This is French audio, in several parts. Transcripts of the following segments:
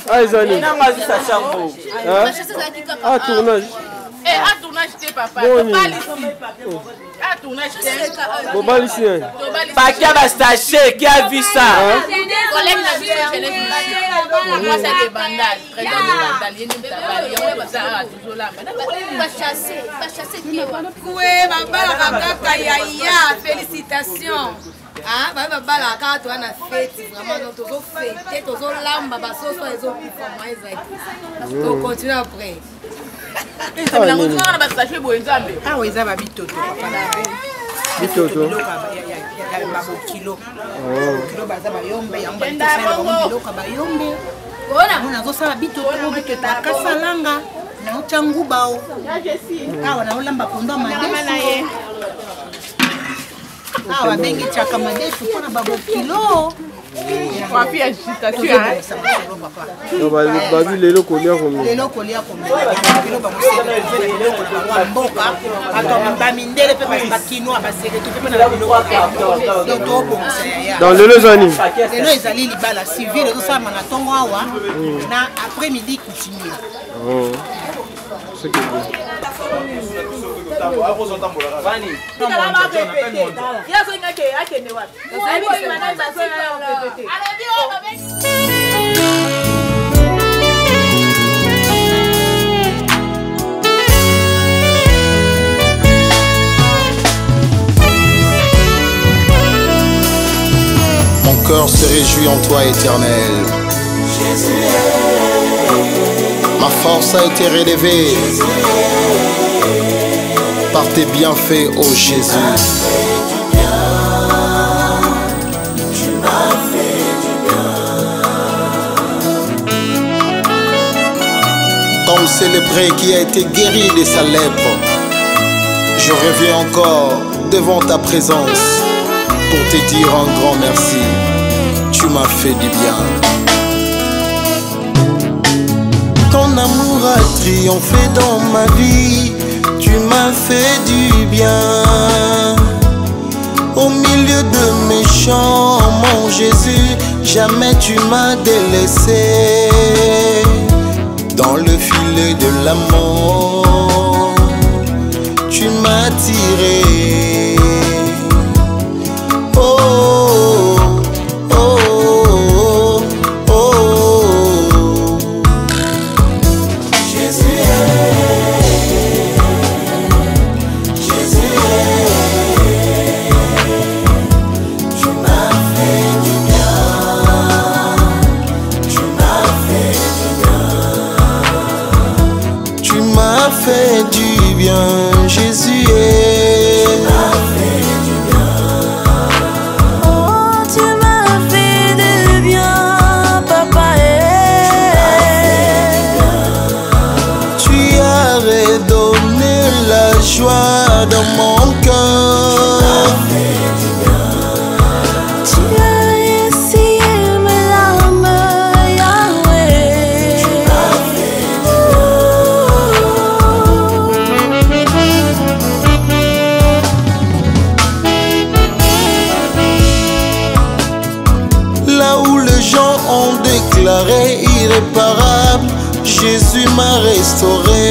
Ah, ils ont dit. Ah, tournage. Ah, tournage, t'es papa. Ah, tournage, t'es. Bon, bah, ici. Pas qui a staché, qui a vu ça. Collègue n'a vu ça, je l'ai vu. Moi, c'est des bandales. Présent des bandales. Il y a des bandales. Toujours là. Pas chasser qui est. Oui, papa, félicitations. Ah, papa, la carte, on a fait. Vraiment, nous avons fait. Nous avons lamba, nous avons fait. On continue après. Ah oui, ça va bitoto. Bitoto. Kilo. Dans le Lozani. Après-midi, continuer. C'est que mon cœur se réjouit en toi, Éternel. Ma force a été relevée par tes bienfaits, ô Jésus. Comme ce lépreux qui a été guéri de sa lèpre, je reviens encore devant ta présence pour te dire un grand merci. Tu m'as fait du bien. Ton amour a triomphé dans ma vie. Tu m'as fait du bien. Au milieu de mes chants, mon Jésus, jamais tu m'as délaissé. Dans le filet de l'amour, tu m'as tiré. Oh, oh, oh, oh, oh. Jésus est, Jésus est. Tu m'as fait du bien, tu m'as fait du bien. Tu m'as fait du bien, Jésus est. Joie dans mon cœur. Tu as essayé mes larmes, Yahweh. Là où les gens ont déclaré irréparable, Jésus m'a restauré.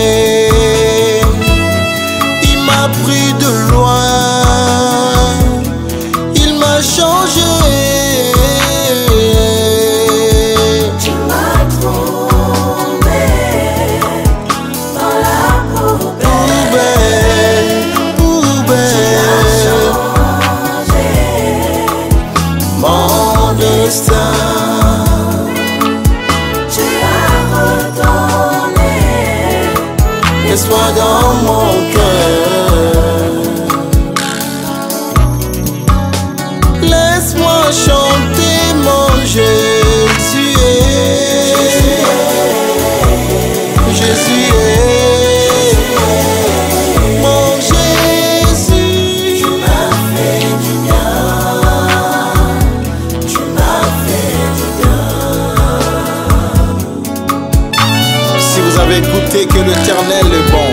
M'a pris de loin, il m'a changé. Tu m'as trouvé dans la poubelle, poubelle. Tu as changé mon destin. Tu as retourné l'espoir dans mon cœur. Laisse-moi chanter mon Jésus est. Jésus est. Mon Jésus. Tu m'as fait du bien. Tu m'as fait du bien. Si vous avez écouté que l'Éternel est bon,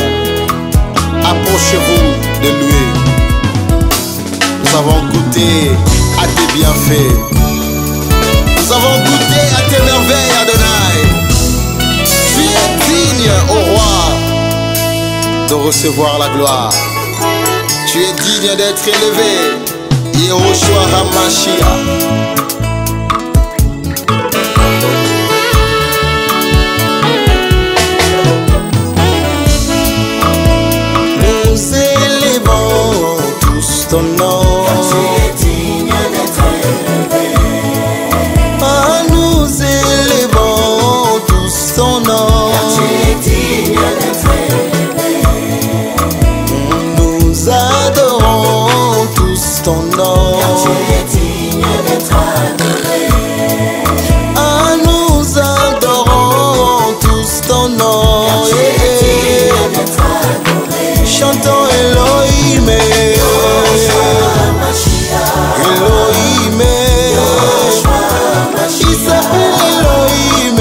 approchez-vous de lui. Nous avons goûté à tes bienfaits. Nous avons goûté à tes merveilles, Adonai. Tu es digne, ô roi, de recevoir la gloire. Tu es digne d'être élevé, Yehoshua HaMashiach. Nous élevons tous ton nom. Tu es digne d'être élevé. Ah, nous élevons tous ton nom. Tu es digne d'être élevé. Nous adorons tous ton nom. Tu es digne d'être adoré. Ah, nous adorons tous ton nom. Tu es digne d'être adoré. Chantons Elohim, Elohim, il s'appelle Elohim,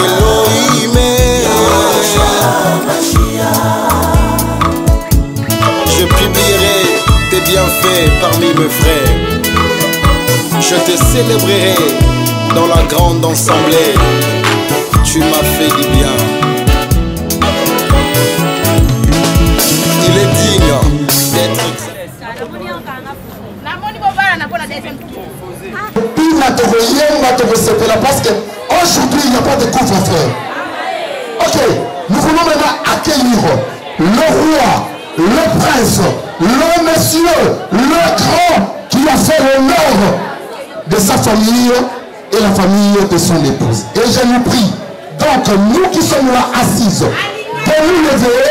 Elohim. Je publierai tes bienfaits parmi mes frères. Je te célébrerai dans la grande assemblée. Tu m'as fait du bien. Il est digne d'être parce qu'aujourd'hui il n'y a pas de couvre-feu. Ok, nous voulons maintenant accueillir le roi, le prince, le monsieur, le grand qui a fait l'honneur de sa famille et la famille de son épouse. Et je nous prie, donc nous qui sommes là assises, de nous lever.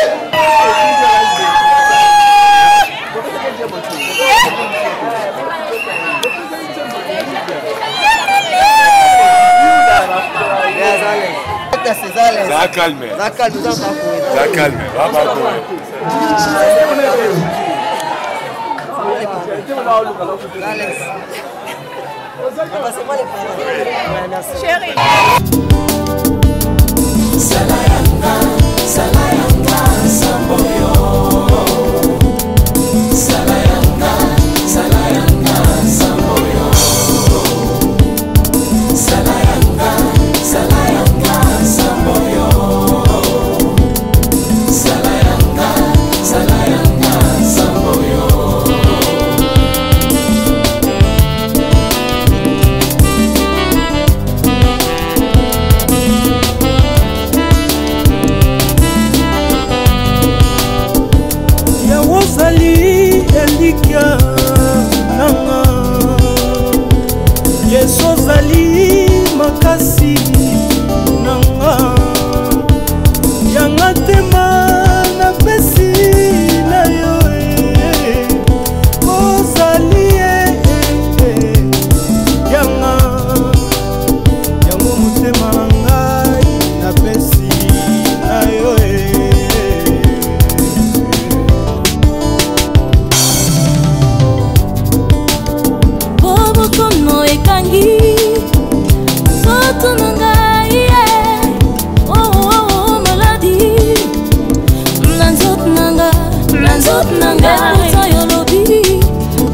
Calme. Chérie. Salayanga, Salayanga, Samboyo. Salayanga, Salayanga, Samboyo. Salayanga, Salayanga, Samboyo. Salayanga, Salayanga, Samboyo. Yawazali elikia nanga Yesozali makasi nanga Yanga tema na pesi na yo Ozali Yanga Yango mutema ngai na pesi na yo Kono ekangi soto nangai oh maladie nanzot nanga tayo lobi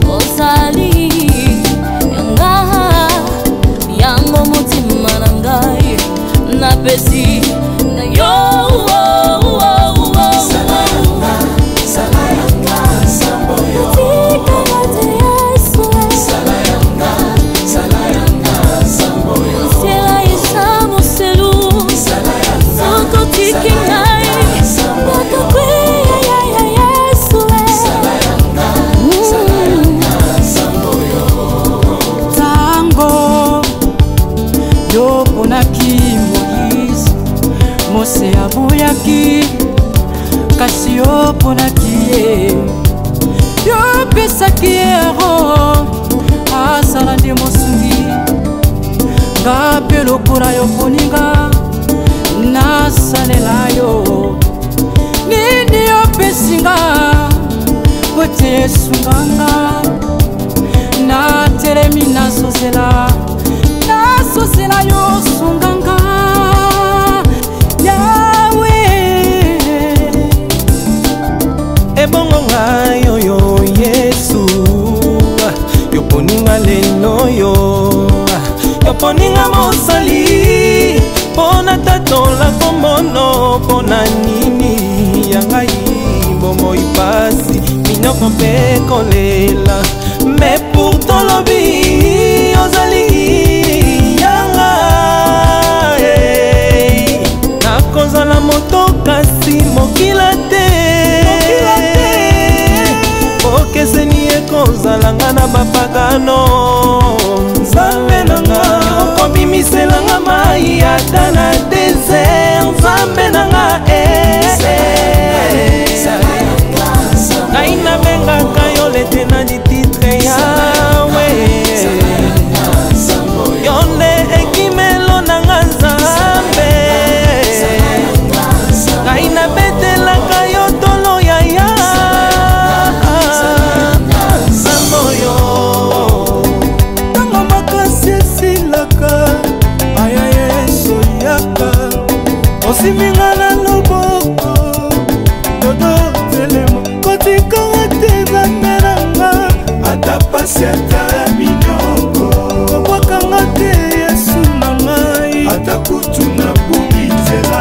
osali yanga yango mutima nangai na pesi na yo Salayanga, Samboyo. Salayanga, Samboyo. Ciela isa moselu Soko tiki ngai Kakakwe ya Yesu Salayanga, Samboyo. Tango yo ponaki Moïse Mose aboyaki kasi yo ponaki ye yo pesaki ero asala nde mosungi nga mpe lokola yo poninga nasalela yo nini yopesinga kote esunganga natelemi nasozela yo sunganga yawe ebongo ngai oyo Yesu yoponinga leni mosali mpona tatola komono mpona nini ya ngai bomoi pasi minoko mpe kolela me pourtant lobi ozali yanga nakozala moto kasi mokila te okeseni ekozalanga na bapagano nzambe nanga okobimiselanga mai ata na desert nzambe nanga ngai nabengaka yo lete na dititre yawe yo nde ekimelo nanga nzambe ngai nabetelaka yo tolo yaya samboyo ntango makasi esilaka aya yesu yaka osiminga na loboko dodo telemo kotikanga te zangeranga ata pasi ata minoko kobwakanga te yesu na ngai ata kutu na bungitela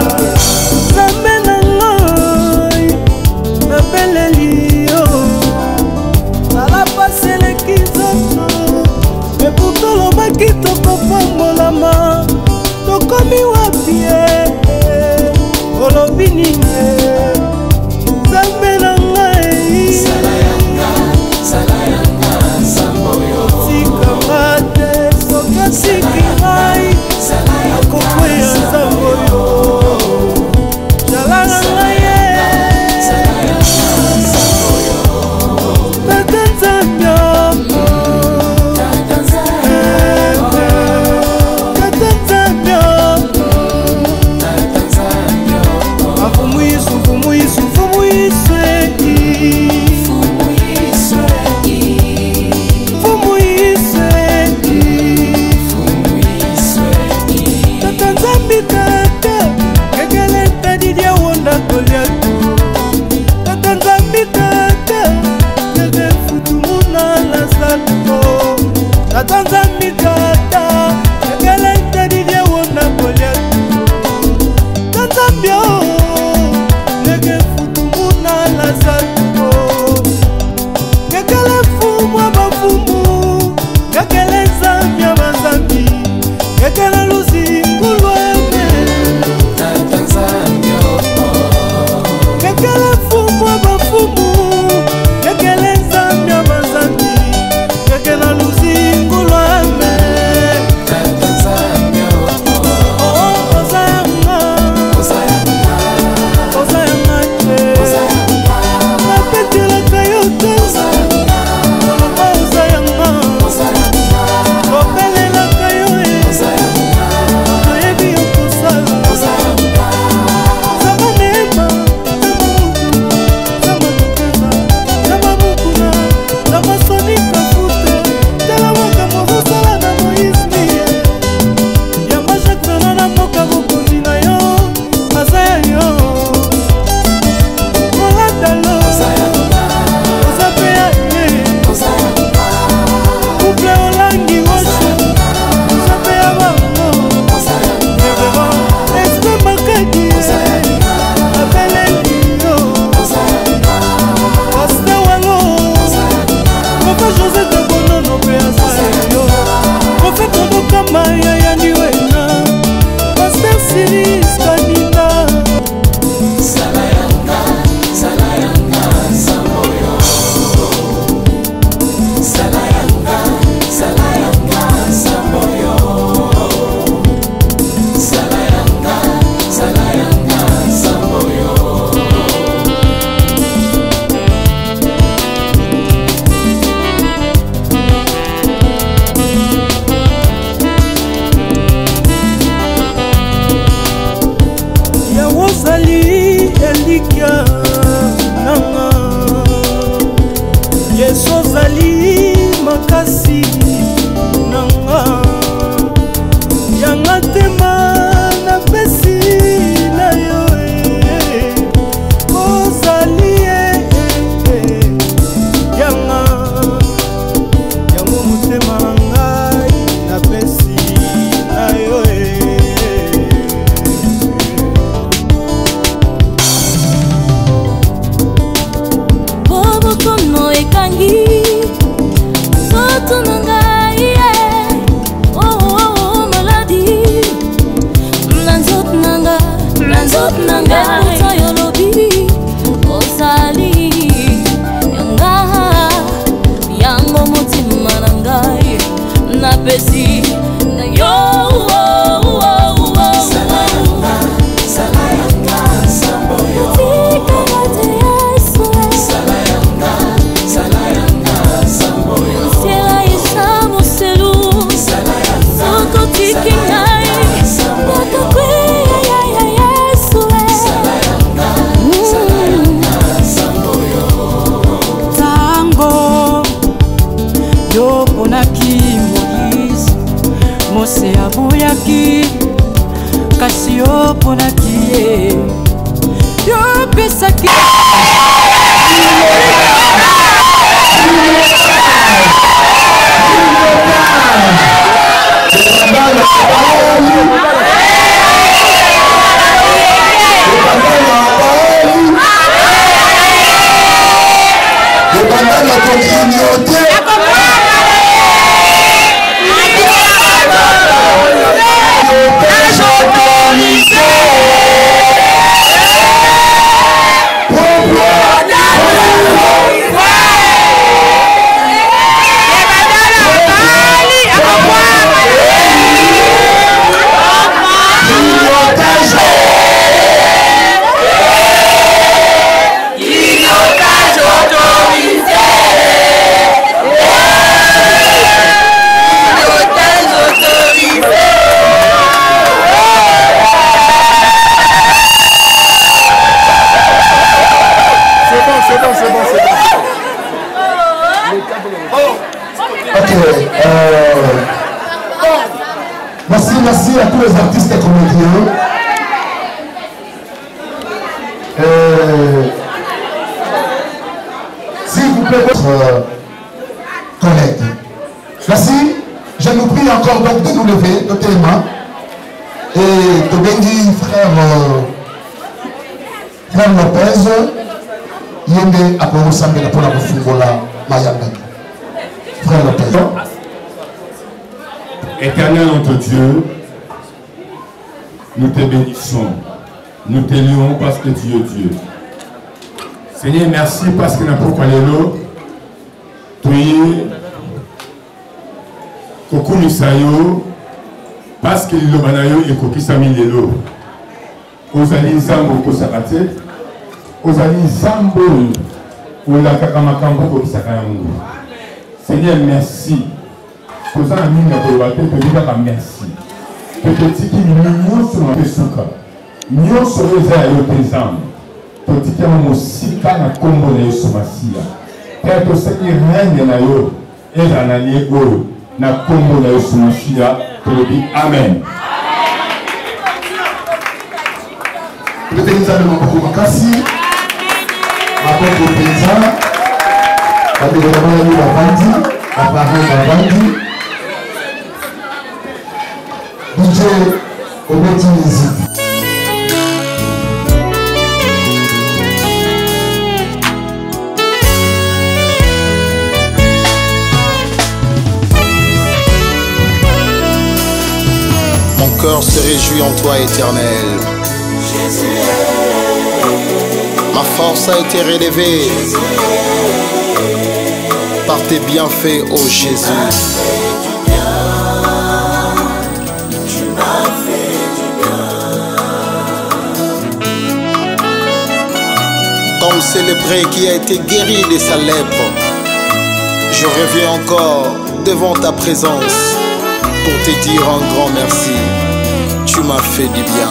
nzambe na ngai nabeleli yo zala pasi eleki nzoto eputolobaki tokopambolama tokomi wapie olobi nini nzambe na ngai tikanga te soki asiki ngai akokweya nzambe oyo jalanga ngai tata nzambe napesi na yo. Mose aboyaki kasi yo ponaki ye yo pesaki Merci à tous les artistes et comédiens. S'il vous plaît, votre collègue. Merci. Je nous prie encore donc de nous lever, de tes mains. Et de bénir frère Lopez. Yende Aporo Sambela pour la Bufungola Mayanga. Frère Lopez. Éternel notre Dieu, nous te bénissons, nous te louons parce que tu es Dieu. Seigneur, merci parce que nous avons parlé l'eau. Tu es Kokuni Sayo, parce que l'eau est Koki Sami l'eau. Ozali Zambo Kosakate, Ozali Zambo, Ola Kakamakambo Kosakayango. Seigneur, merci. Posa ami na kolobate tobika merci. Totiki nyonso na pesuka. Nyonso eza yo tezam. Totiki mosika na kombo na Yesu Masiya. Père toseki règne na yo eza na lie oyo na kombo na Yesu Masiya. Tolobi amen. Peut-être maboko makasi. Maboko penza. Badekona yo bavandi, baparents bavandi. Mon cœur se réjouit en toi, Éternel. Ma force a été relevée par tes bienfaits, ô Jésus. Comme célébré qui a été guéri de sa lèpre, je reviens encore devant ta présence pour te dire un grand merci. Tu m'as fait du bien.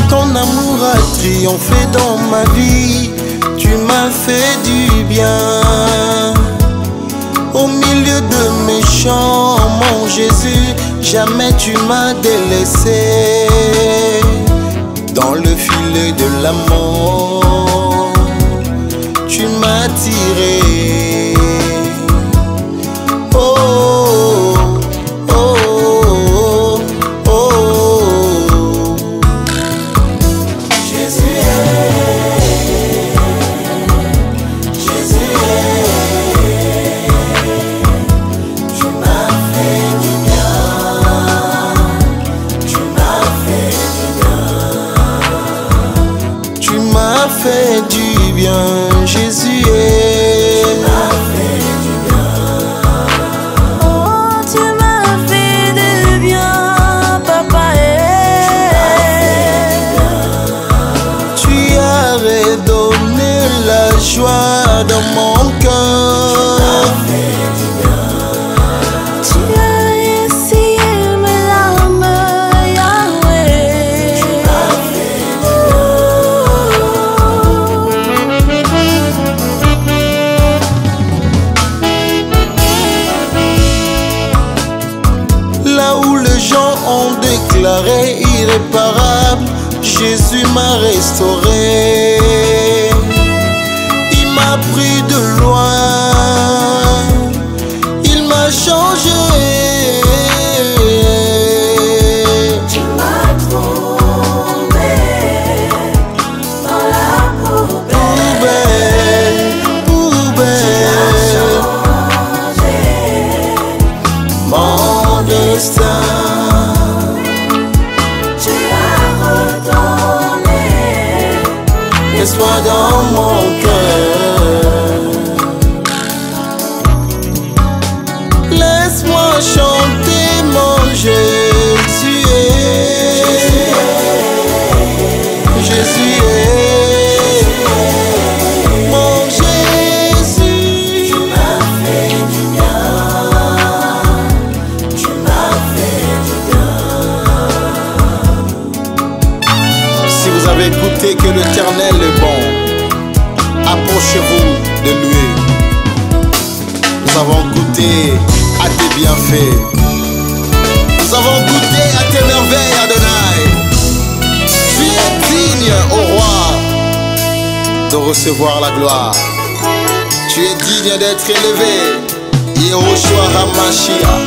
Ton amour a triomphé dans ma vie. Tu m'as fait du bien. Au milieu de mes chants, mon Jésus, jamais tu m'as délaissé. Dans le filet de l'amour, tu m'as tiré. Oh, oh, oh, oh, oh. Jésus est, Jésus est. Tu m'as fait du bien, tu m'as fait du bien. Tu m'as fait du bien, Jésus est. ont déclaré irréparable, Jésus m'a restauré. Il m'a pris de loin, il m'a changé. Tu m'as trouvé dans la poubelle, poubelle. Tu as changé Mon destin. Tu as redonné Laisse-moi dans mon cœur. Laisse-moi chanter mon Jésus. Jésus est mon Jésus. Tu m'as fait du bien. Tu m'as fait du bien. Si vous avez écouté que l'Éternel est bon, approchez-vous de lui. Nous avons goûté à tes bienfaits. Nous avons goûté à tes merveilles, Adonai. Tu es digne, ô roi, de recevoir la gloire. Tu es digne d'être élevé, Yehoshua HaMashiach.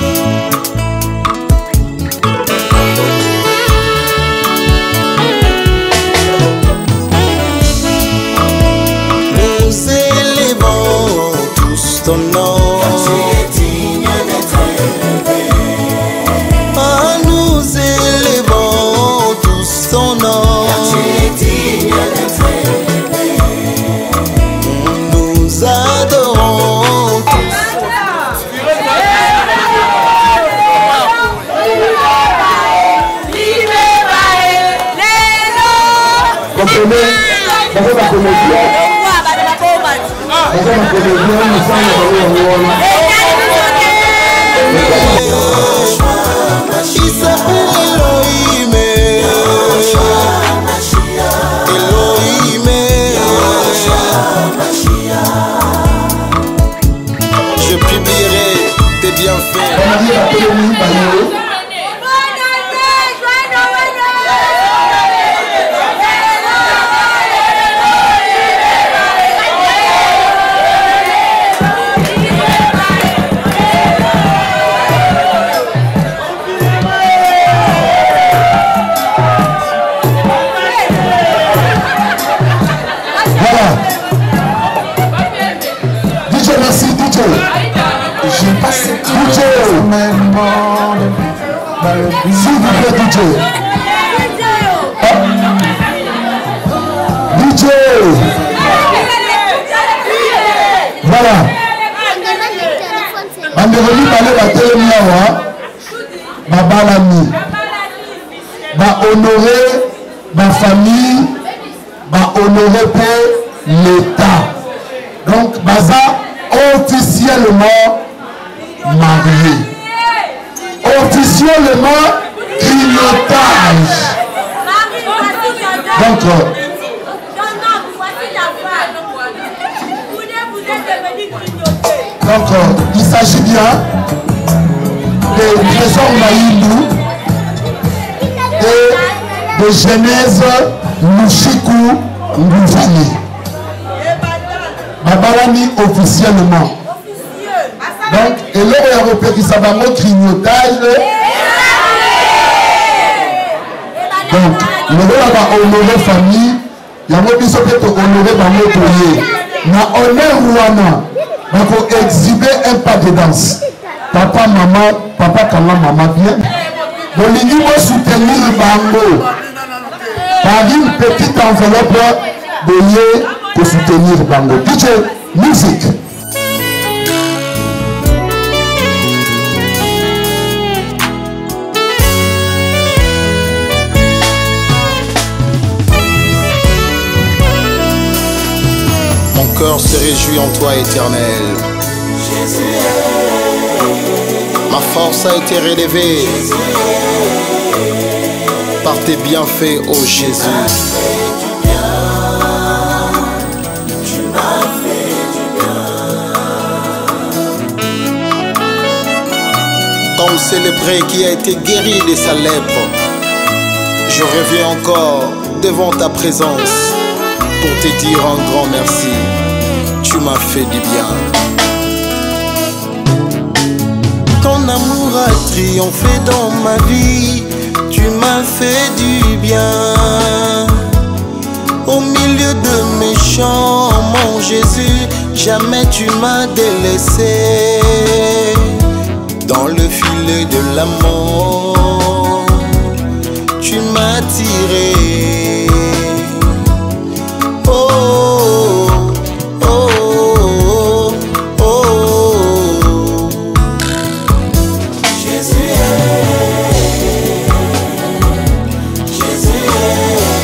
Nous élevons tous ton nom. Tu es digne d'être élevé. Ah, nous élevons tous ton nom. Tu es digne d'être élevé. Nous adorons tous. Comprenez? Vous avez ma comédien. Vous avez ma comédien, nous sommes Il s'appelle Elohim. Elohim. Je publierai tes bienfaits. DJ, merci, DJ. J'ai passé DJ. S'il vous plaît, DJ. DJ. Voilà. Bandevoli balé la télémiawa. Babalami. Ba honorer ma famille. Ba honorer pour l'État. Donc, Baza officiellement marié. Officiellement grignotage. Donc, il s'agit bien de Trésor Maïlou et de Genèse Mouchikou Ngouvani. Babalami officiellement. Donc, et là, il y a repéré qui ça va mon grignotage. Donc, le rôle va honorer famille. Il y a un biso peut honorer dans notre pays. Na honneur ouana, il faut exhiber un pas de danse. Papa, maman, papa, comment maman bien. Bolingi va soutenir Bango par une petite enveloppe de lier pour soutenir Bango. DJ, musique. Mon cœur se réjouit en toi, Éternel. Ma force a été relevée par tes bienfaits, ô Jésus. Comme comme ce lépreux qui a été guéri de sa lèpre. Je reviens encore devant ta présence pour te dire un grand merci. Tu m'as fait du bien. Ton amour a triomphé dans ma vie. Tu m'as fait du bien. Au milieu de mes chants, mon Jésus, jamais tu m'as délaissé. Dans le filet de l'amour, tu m'as tiré. Oh, oh, oh, oh, oh. Jésus est, Jésus est.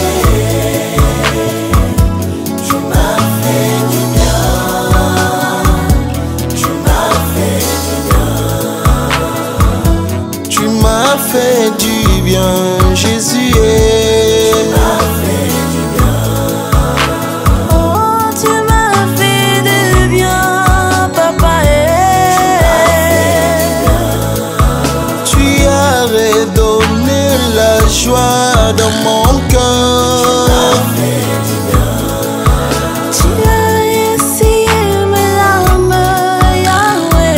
Tu m'as fait du bien, tu m'as fait du bien. Tu m'as fait du bien, Jésus est. Tu m'as fait du bien. Oh, tu m'as fait du bien, papa. Tu as redonné la joie dans mon cœur. Tu as essayé mes larmes, Yahweh.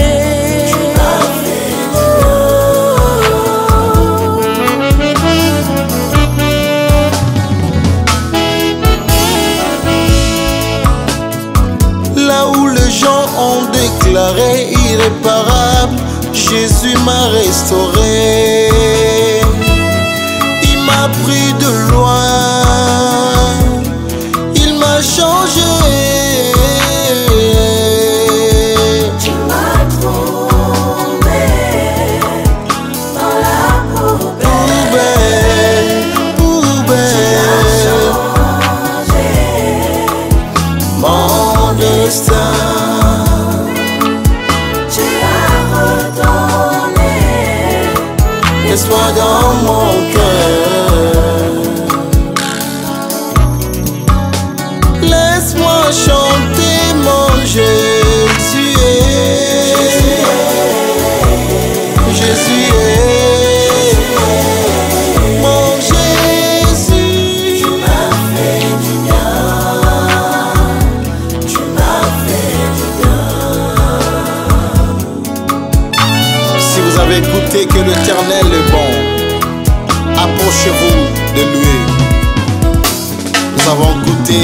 Là où les gens ont déclaré irréparable, Jésus m'a restauré. Il m'a pris de loin, il m'a changé. Tu m'as trouvé dans la poubelle. Poubelle, mon destin. Tu as redonné Laisse-moi dans mon cœur. Laisse-moi chanter mon Jésus est. Jésus est. Mon Jésus. Tu m'as fait du bien. Tu m'as fait du bien. Si vous avez écouté que l'Éternel est bon, approchez-vous de lui. Nous avons goûté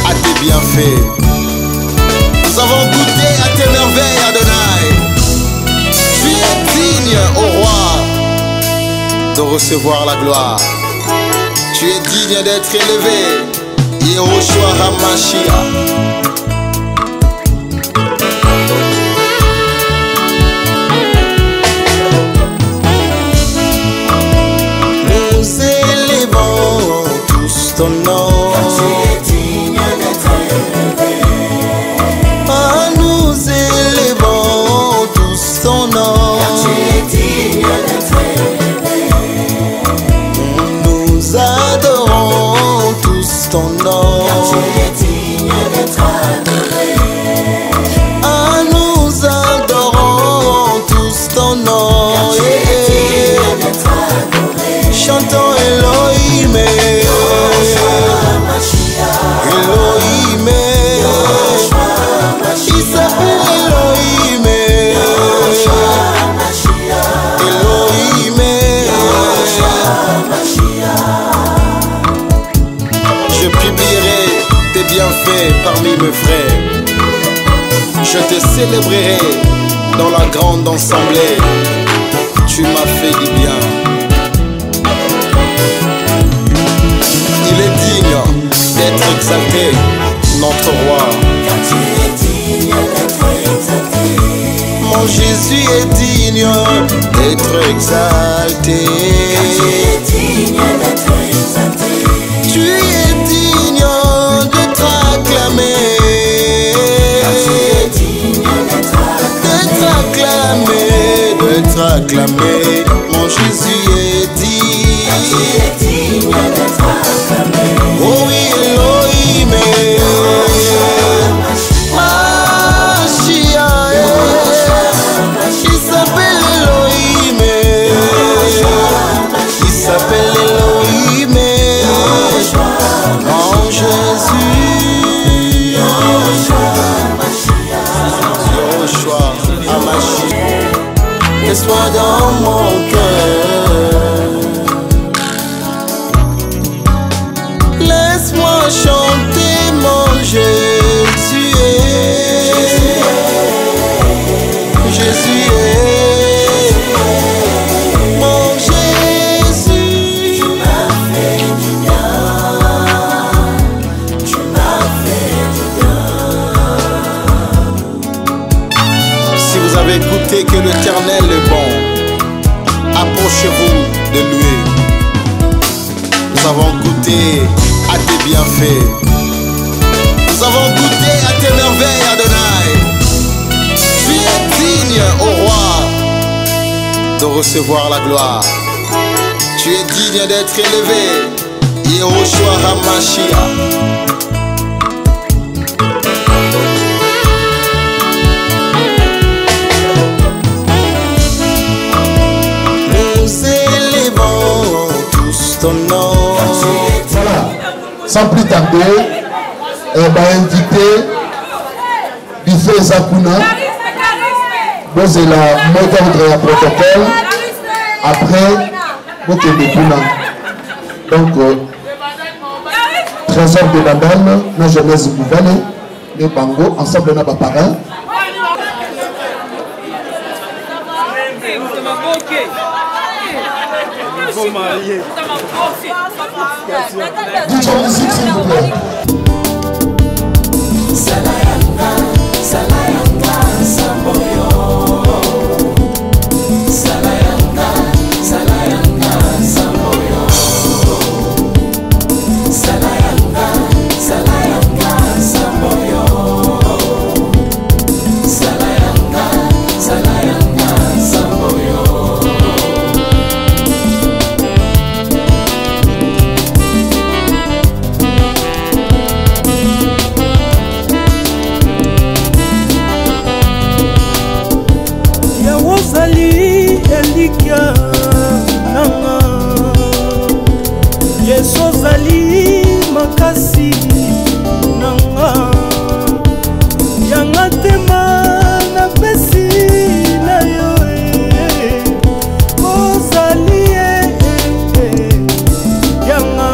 à tes bienfaits. Nous avons goûté à tes merveilles, Adonai. Tu es digne, ô roi, de recevoir la gloire. Tu es digne d'être élevé, Yehoshua HaMashiach. Nous élevons tous ton nom. Tu es digne d'être élevé. Ah, nous élevons tous ton nom. Tu es digne d'être élevé. Nous adorons tous ton nom. Tu es digne d'être adoré. Ah, nous adorons tous ton nom. Tu es digne d'être adoré. Chantons Elohim, Elohim, il s'appelle Elohim, Elohim. Je publierai tes bienfaits parmi mes frères. Je te célébrerai dans la grande assemblée. Tu m'as fait du bien. Il est digne d'être exalté, notre roi. Tu es digne d'être exalté. Mon Jésus est digne d'être exalté. Tu es digne d'être exalté. Tu es digne d'être acclamé. Tu es digne d'être acclamé, d'être acclamé. Mon Jésus est digne. Tu es digne d'être acclamé. Oh oui, Elohim. Mashiach, il s'appelle Elohim. approchez-vous de lui. Nous avons goûté à tes bienfaits. Nous avons goûté à tes merveilles, Adonai. Tu es digne, ô roi, de recevoir la gloire. Tu es digne d'être élevé, Yehoshua HaMashiach. Ton nom. Voilà, sans plus tarder, on va inviter Biffé Zakuna. Bon, c'est la mot d'ordre à protocole. Après, vous tenez donc, trésor de Bandane, la jeunesse Bouvane, les Bango, ensemble, on a pas parrain. Marié. Dites-moi musique s'il vous plaît. Salayanga, Salayanga, Samboyo. Salayanga, Salayanga, Samboyo. Salayanga, Salayanga, Samboyo. Salayanga, Salayanga, Samboyo. Ozali elikia nanga Yesu ozali makasi nanga Yanga tema na pesi na yo Ozali yanga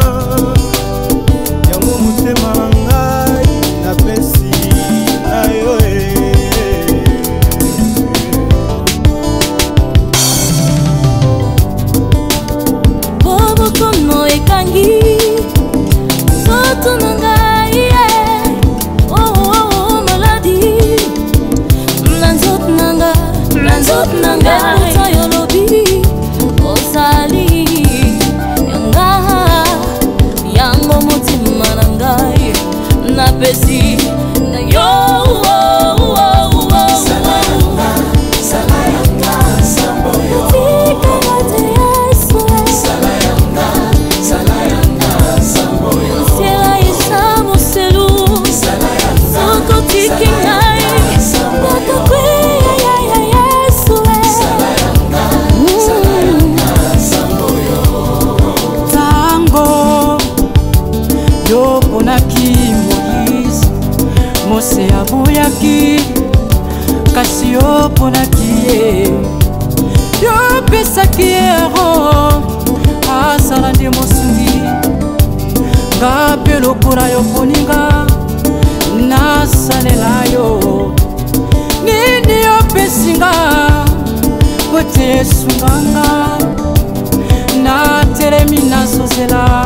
Yango mutema ngai na pesi na yo Kono ekangi soto nangai oh maladi lanzot nanga tayo lobi osali yanga yango mutima nangai na pesi na yo Mose aboyaki kasi yo ponaki ye yo pesaki ero asala nde mosungi nga mpe lokola yo poninga nasalela yo nini yopesinga kote esunganga natelemi nasozela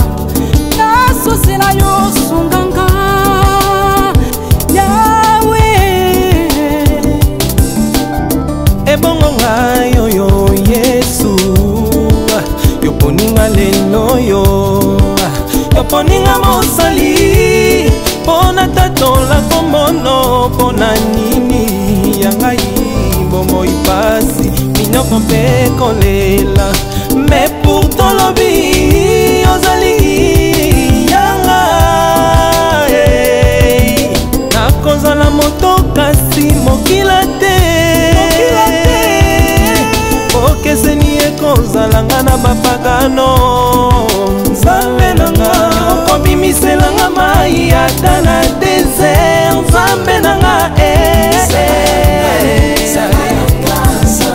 yo sunganga ebongo ngai oyo Yesu yoponinga lelo yoponinga mosali mpona tatola komono mpona nini ya ngai bomoi pasi minoko mpe kolela me pourtant lobi ozali yanga nakozala moto kasi mokila te okeseni ekozalanga na bapagano nzambe nanga okobimiselanga mai ata na desert nzambe nanga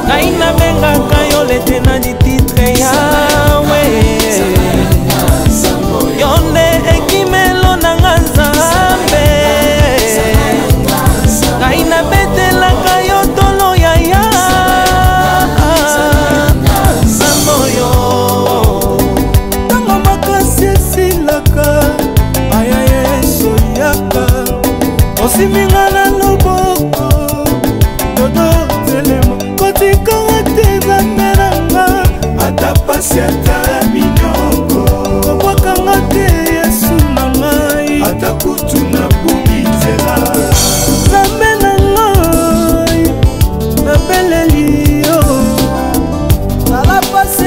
ngai nabengaka yo lete na dititre yawe yo nde ekimelo nanga nzambe ngai nabetelaka yo tolo yaya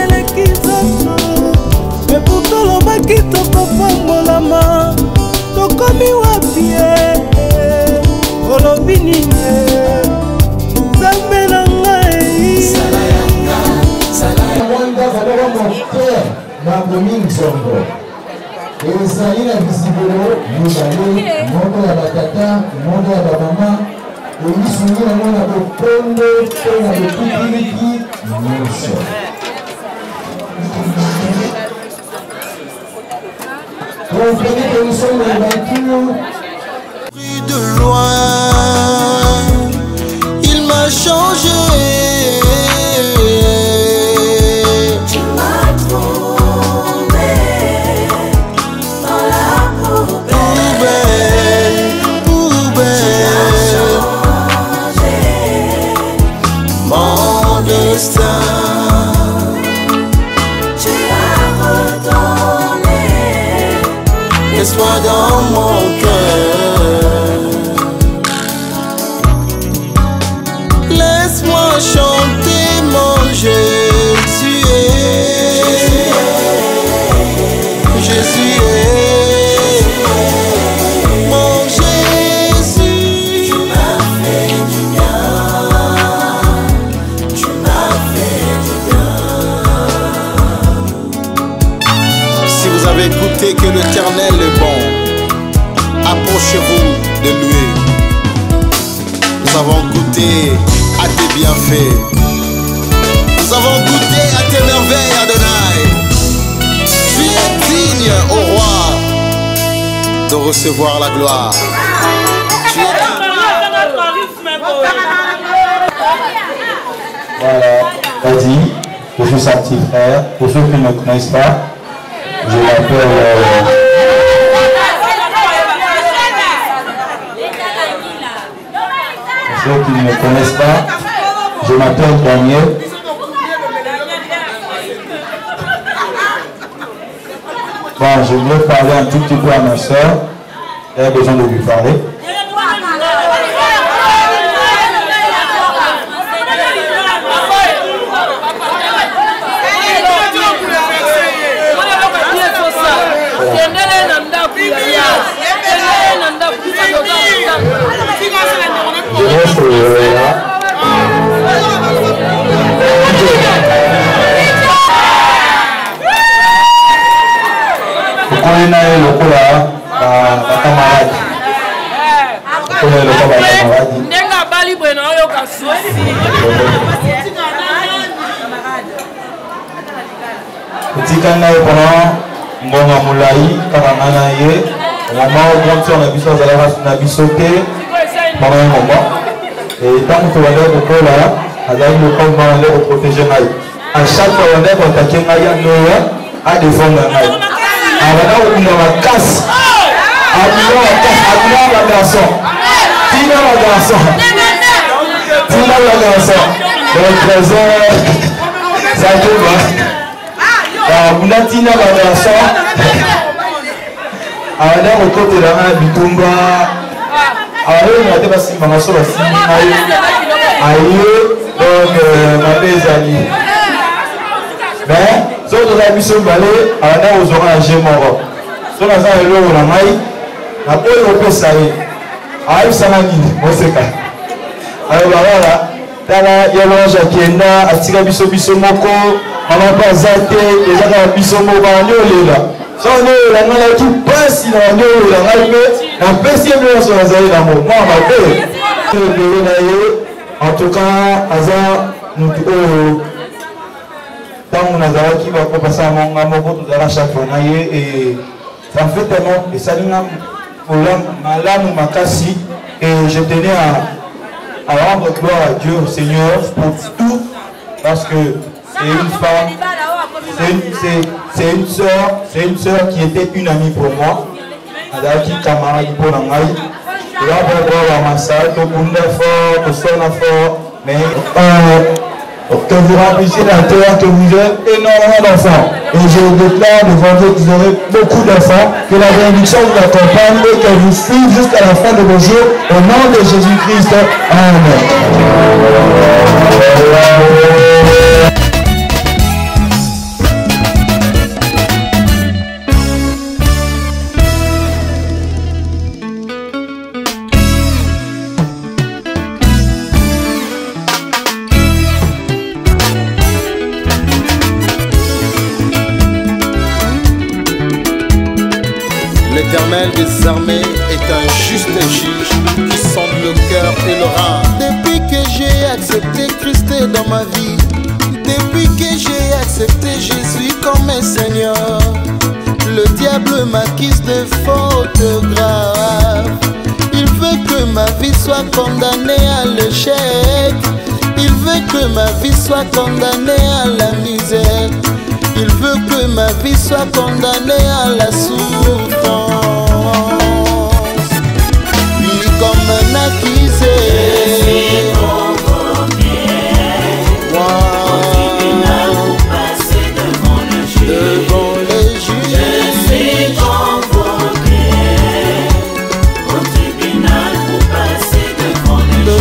eleki nzoto eputolobaki tokopambolama tokomi wapi olobi nini nzambe na ngai mwanda balaba moteur makomi nzongo ezali na bisikolo mibale moko ya batata moko ya bamama elisungi nango na bokondo mpe na bokikiliki nyonso comprenez que nous sommes les vaincus. Pris de loin, il m'a changé. Tu m'as trouvé dans la poubelle. Mon destin, Tu as redonné laisse-moi dans mon cœur. Laisse-moi chanter mon Jésus. Jésus est mon Jésus. Tu m'as fait du bien. Tu m'as fait du bien. Si vous avez écouté que l'Éternel est bon, approchez-vous de lui. Nous avons goûté à tes bienfaits. Nous avons goûté à tes merveilles, Adonai. Tu es digne, ô roi, de recevoir la gloire. Tu es Voilà, vas-y, je suis son petit frère. Pour ceux qui ne me connaissent pas, je m'appelle. Pour ceux qui ne me connaissent pas, je m'appelle Daniel. Bon, je voulais parler un tout petit peu à ma soeur. Elle a besoin de lui parler. Je reste là. Pourquoi il y a le camarade? Pourquoi il y a le camarade? Petit canal pendant Mbonga Moulaï, Karamana Ye, au moment où on a vu ça, on a vu sauter pendant un moment. Et tant que tu vas aller au col là, on a eu le corps pour aller au protéger Maï. À chaque fois, on a attaqué Maï à défendre Maï. Alors là, on a la casse. On a la casse, on a la garçon. Tina la garçon. Tina la garçon. Le trésor, ça tombe. On a Tina la garçon. On a au côté de la Bitumba. Alors, on a des bassines, on a sur la cime. Aïe, donc, ma belle amis. Mais, si on a mis sur le balai, on a aux oranges morts. Si on a ça, on a maï. On a pas eu le pessaï. Aïe, ça m'a dit, on sait pas. Alors, voilà. Tala, yalonge akenda, atika biso moko, mama bazate, ezaka biso moko, banyolela. So on est là, on a tout passe, on est là, on pesi bien sur la zaï là, moi, ma belle. En tout cas, Azar, nous tant on a qui va passer à mon amour, nous allons chaque fois et ça me fait tellement, et ça nous a malade ou makasi, et je tenais à rendre gloire à Dieu, Seigneur, pour tout, parce que c'est une femme, c'est une sœur qui était une amie pour moi, Adaki camarade pour la maille, et là pour voir ma salle, tout le monde est fort, tout le monde est fort, mais que vous remplissez la terre, que vous avez énormément d'enfants. Et je déclare devant Dieu que vous aurez beaucoup d'enfants, que la bénédiction vous accompagne et qu'elle vous suive jusqu'à la fin de vos jours. Au nom de Jésus-Christ. Amen. L'Éternel des armées est un juste juge qui sonde le cœur et le rein. Depuis que j'ai accepté Christ dans ma vie, depuis que j'ai accepté Jésus comme mon Seigneur, le diable m'accuse de fautes graves. Il veut que ma vie soit condamnée à l'échec. Il veut que ma vie soit condamnée à la misère. Il veut que ma vie soit condamnée à la souffrance. Puis comme un accusé, je suis convoqué au tribunal pour passer devant le juge. Je suis convoqué au tribunal pour passer devant le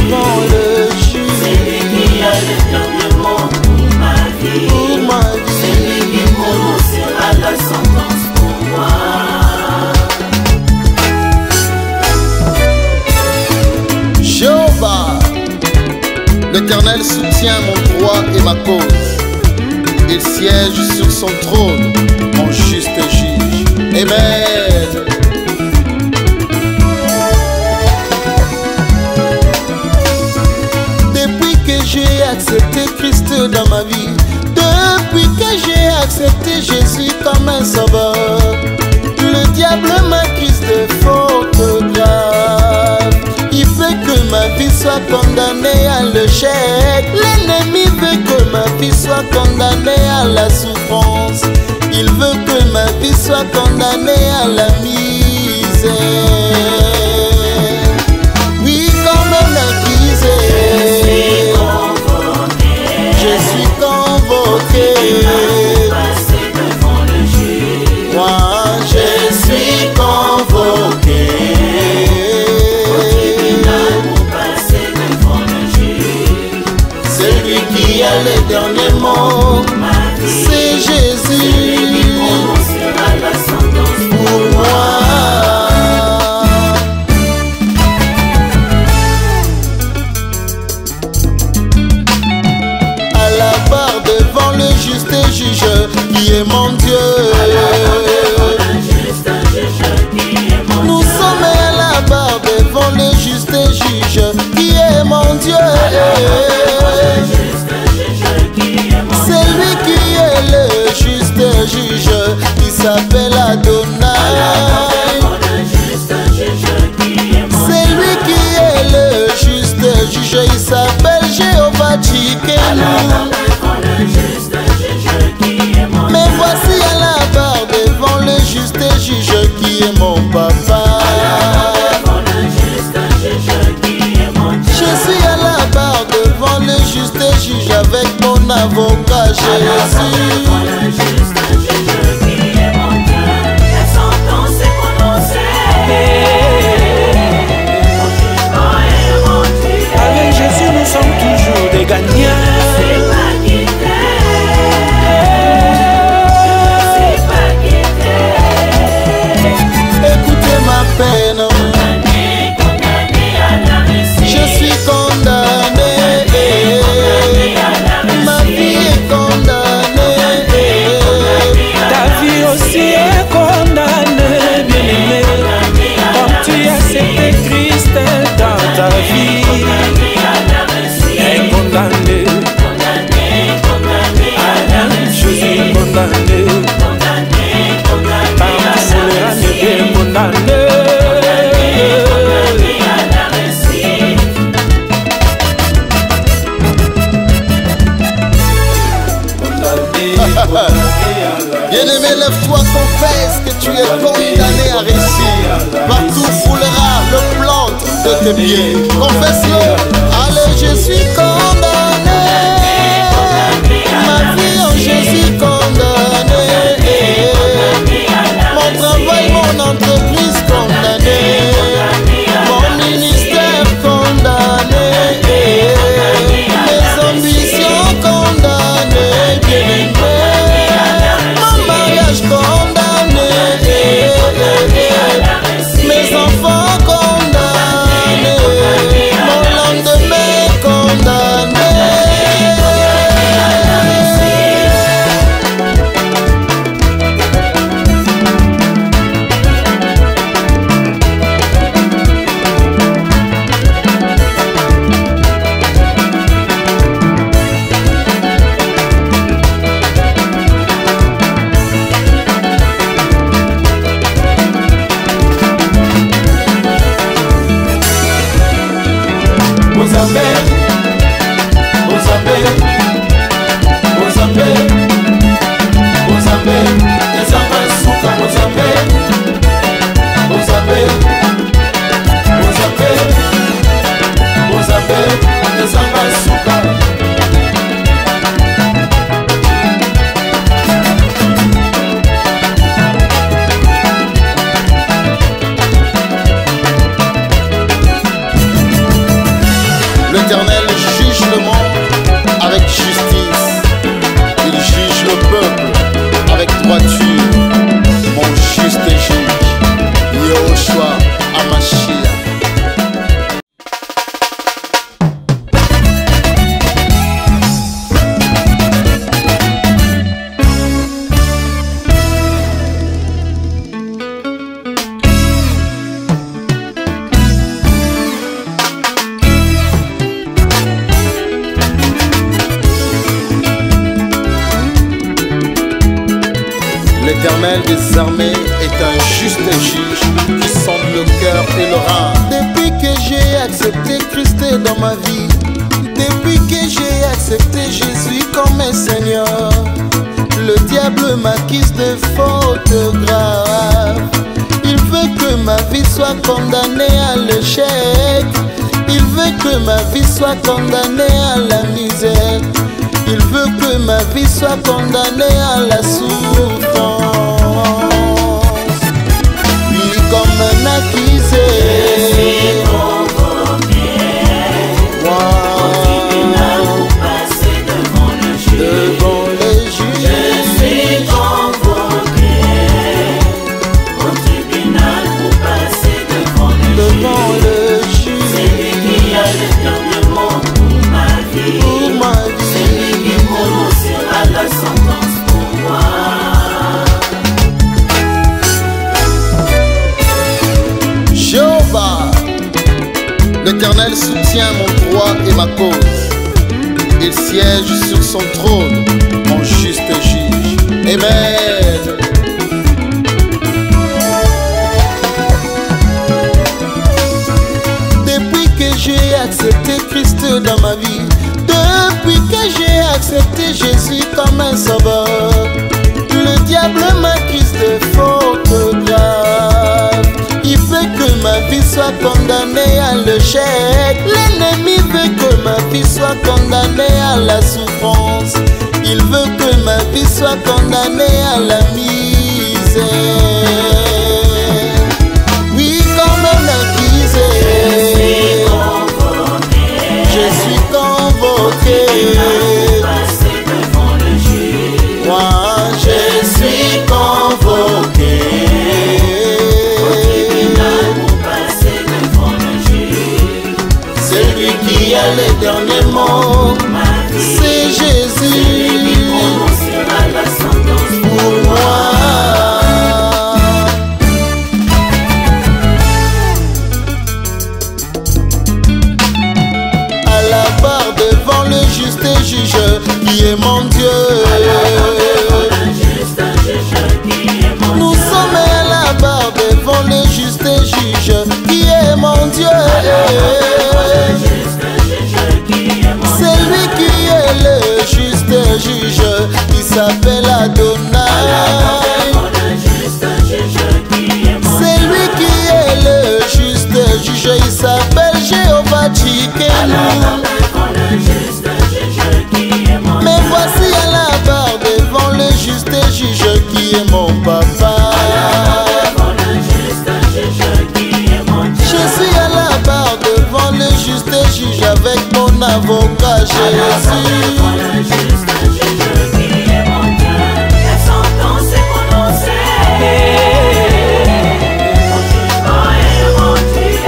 juge. C'est lui qui a le dernier mot pour ma vie. C'est lui qui prononcera la sentence pour moi. Jéhovah, l'Éternel soutient mon droit et ma cause. Il siège sur son trône en juste juge. Amen. Depuis que j'ai accepté Christ dans ma vie, depuis que j'ai accepté Jésus comme un sauveur, le diable m'accuse de fautes graves. Il veut que ma vie soit condamnée à l'échec. L'ennemi veut que ma vie soit condamnée à la souffrance. Il veut que ma vie soit condamnée à la misère. Oui, comme un accusé, je suis convoqué. Moi, je suis convoqué. Celui qui a le dernier mot, c'est Jésus pour moi. À la barre devant le juste juge qui est mon Dieu. Nous sommes à la barre devant le juste juge qui est mon Dieu. C'est lui qui est le juste juge, il s'appelle Adonai. C'est lui qui est le juste juge, il s'appelle Jéhovah Tsidkenu. Mais voici à la barre devant le juste juge qui est mon papa. Je suis à la barre devant le juste juge avec mon avocat Jésus. Avec Jésus nous sommes toujours des gagnants. Écoutez ma peine, je suis condamné. Ma vie est condamnée. Ta vie aussi est condamnée, bien-aimé. Comme tu as accepté Christ dans ta vie, est condamné. Jésus est condamné. Par ma souveraine, il est condamné. Bien-aimé, lève-toi, confesse que tu es condamné à réussir. Partout foulera le plan de tes pieds. Confesse-le. Allez, je suis condamné. Ma vie en Jésus condamnée. Mon travail, mon entreprise condamnée. Mon ministère condamné. Mes ambitions condamnées. Bien-aimé. Mon mariage condamné. Mes enfants condamnés. Mon lendemain condamné. droiture, mon juste juge, Yehoshua Hamashiach. L'Éternel des armées est un juste juge qui sonde le cœur et le rein. Depuis que j'ai accepté Christ dans ma vie, depuis que j'ai accepté Jésus comme mon Seigneur, le diable m'accuse de fautes graves. Il veut que ma vie soit condamnée à l'échec. Il veut que ma vie soit condamnée à la misère. Il veut que ma vie soit condamnée à la souffrance. Puis comme un accusé, je suis convoqué au tribunal pour passer devant le juge. Je suis convoqué au tribunal pour passer devant le juge. C'est lui qui a le dernier mot pour ma vie. C'est lui qui prononcera la sentence pour moi. Jéhovah, l'Éternel soutient mon droit et ma cause. Il siège sur son trône, mon juste juge. Amen. Depuis que j'ai accepté Christ dans ma vie, depuis que j'ai accepté Jésus comme un sauveur, le diable m'accuse de fautes graves. Il veut que ma vie soit condamnée à l'échec. L'ennemi veut que ma vie soit condamnée à la souffrance. Il veut que ma vie soit condamnée à la misère. Oui, comme un accusé, je suis convoqué. Moi, je suis convoqué. Celui qui a le dernier mot, c'est Jésus. Pour moi. À la barre devant le juste juge qui est mon Dieu. Nous sommes à la barre devant le juste juge qui est mon Dieu. C'est lui qui est le juste juge, il s'appelle Adonai. C'est lui qui est le juste juge, il s'appelle Jéhovah Tsidkenu. Mais voici à la barre devant le juste juge qui est mon papa. Je suis à la barre devant le juste juge avec mon avocat Jésus.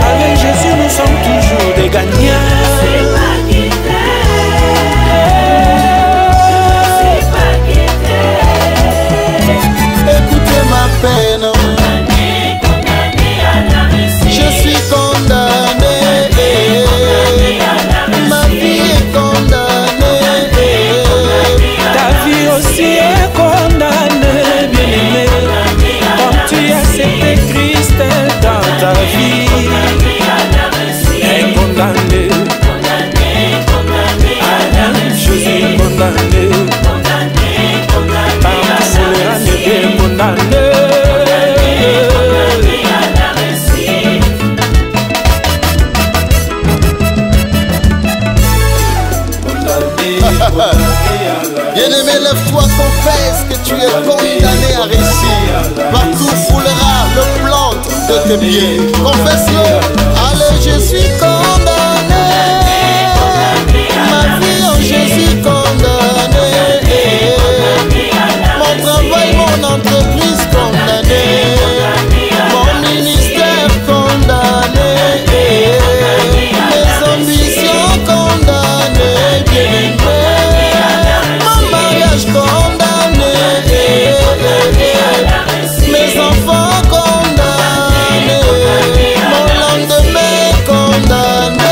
Avec Jésus nous sommes toujours des gagnants. Écoutez ma peine, je suis condamné. Ma vie est condamnée. Ta vie aussi est condamnée, bien-aimé. Comme tu as accepté Christ dans ta vie, est condamné. Jésus est condamné. Par son est condamné. Bien-aimé, lève-toi, confesse que tu es condamné à réussir. Partout foulera le plan de tes pieds. Confesse-le. Allez, je suis condamné. Ma vie en Jésus condamné. Mon travail, mon Mon entreprise condamnée, mon ministère condamné, mes ambitions condamnées, mon mariage condamné, mes enfants condamnés, mon lendemain condamné.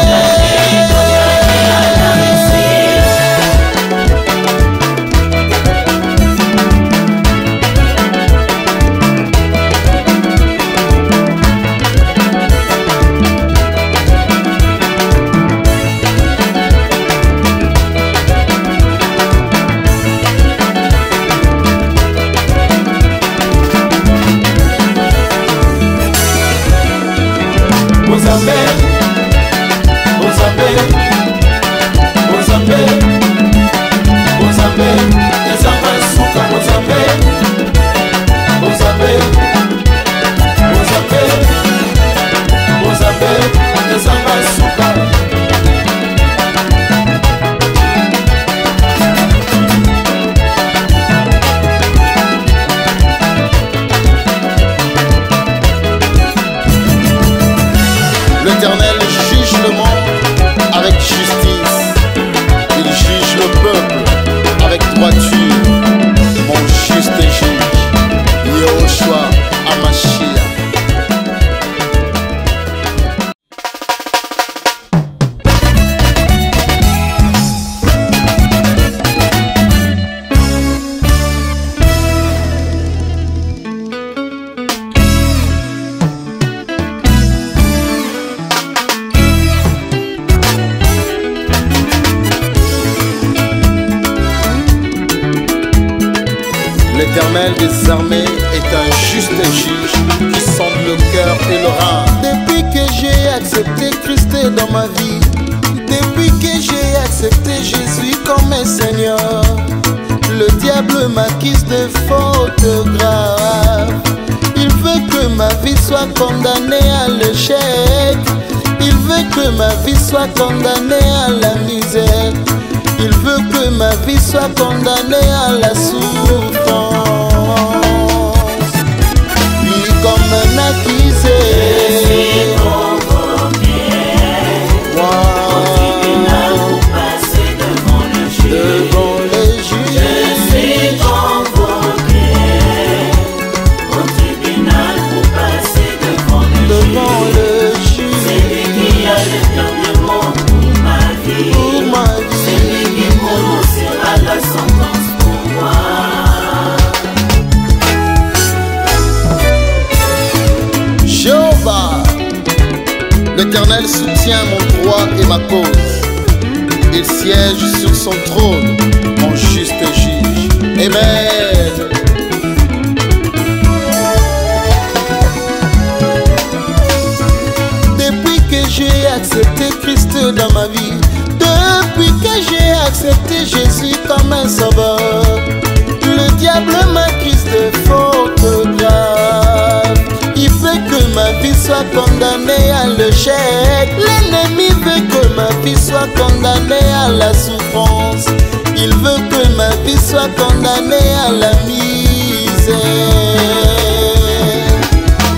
L'Éternel juge le monde avec justice. Il juge le peuple avec droiture. Mon juste juge, Yahushua Hamashiach. L'Éternel des armées est un juste juge qui sonde le cœur et le rein. Depuis que j'ai accepté Christ dans ma vie, depuis que j'ai accepté Jésus comme mon Seigneur, le diable m'accuse de fautes graves. Il veut que ma vie soit condamnée à l'échec. Il veut que ma vie soit condamnée à la misère. Il veut que ma vie soit condamnée à la souffrance. Lui comme un accusé, je suis convoqué au tribunal pour passer devant le juge. Je suis convoqué au tribunal pour passer devant le juge. C'est lui qui a le dernier mot pour ma vie. C'est lui qui prononcera la sentence pour moi. Jéhovah, l'Éternel soutient mon droit et ma cause. Il siège sur son trône, mon juste juge. Amen. Depuis que j'ai accepté Christ dans ma vie, depuis que j'ai accepté Jésus comme un sauveur, le diable m'accuse de fautes graves. Il veut que ma vie soit condamnée à l'échec. L'ennemi veut que ma vie soit condamnée à la souffrance. Il veut que ma vie soit condamnée à la misère.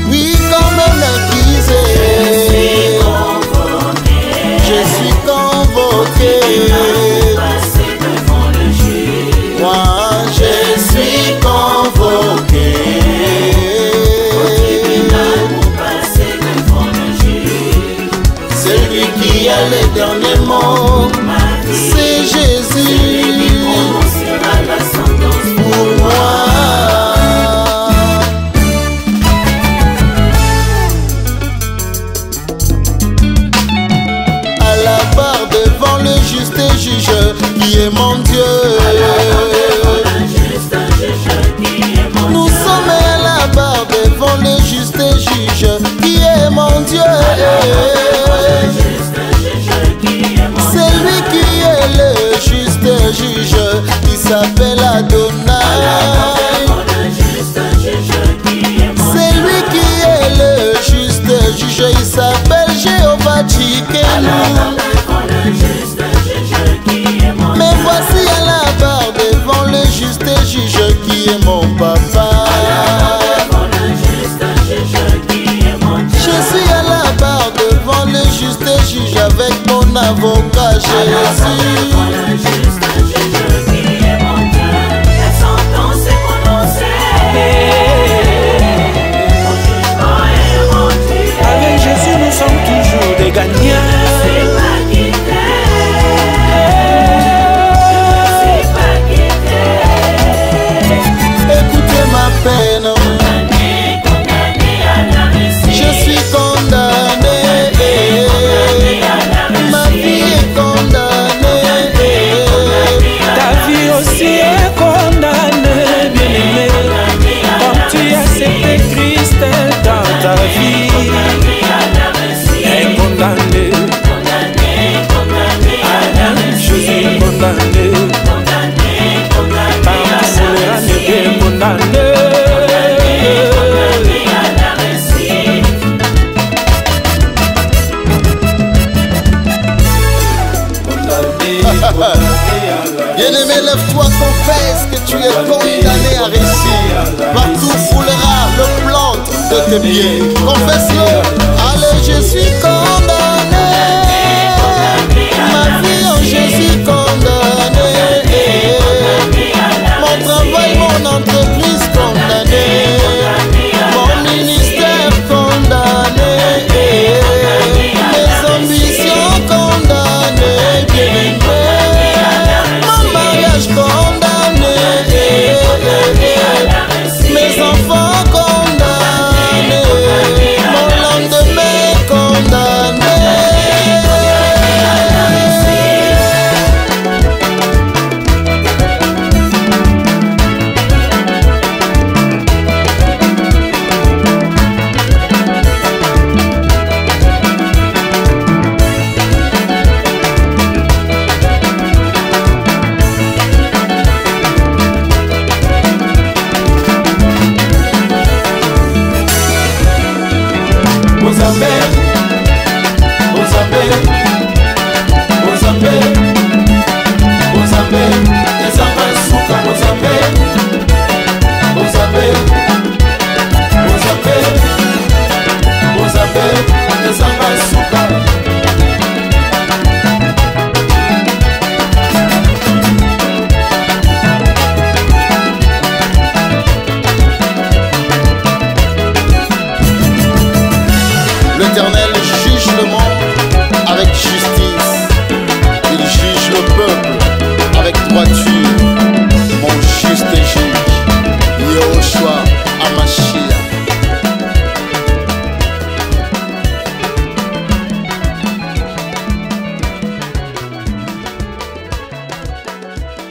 Oui, comme un accusé, je suis convoqué. Moi, je suis convoqué. Celui qui a les derniers mots, c'est Jésus. Pour moi. Jésus. Avec Jésus, nous sommes toujours des gagnants. Écoutez ma peine. Je suis condamné. Ma vie est condamnée. Ta vie aussi est condamnée, bien-aimé. Comme tu as accepté Christ dans ta vie, est condamné. Jésus est condamné. Par ta souveraine est condamné. Bien-aimé, lève-toi, confesse que tu es condamné à réussir. Partout foulera le plan de tes pieds. Confesse-le. Allez, je suis condamné.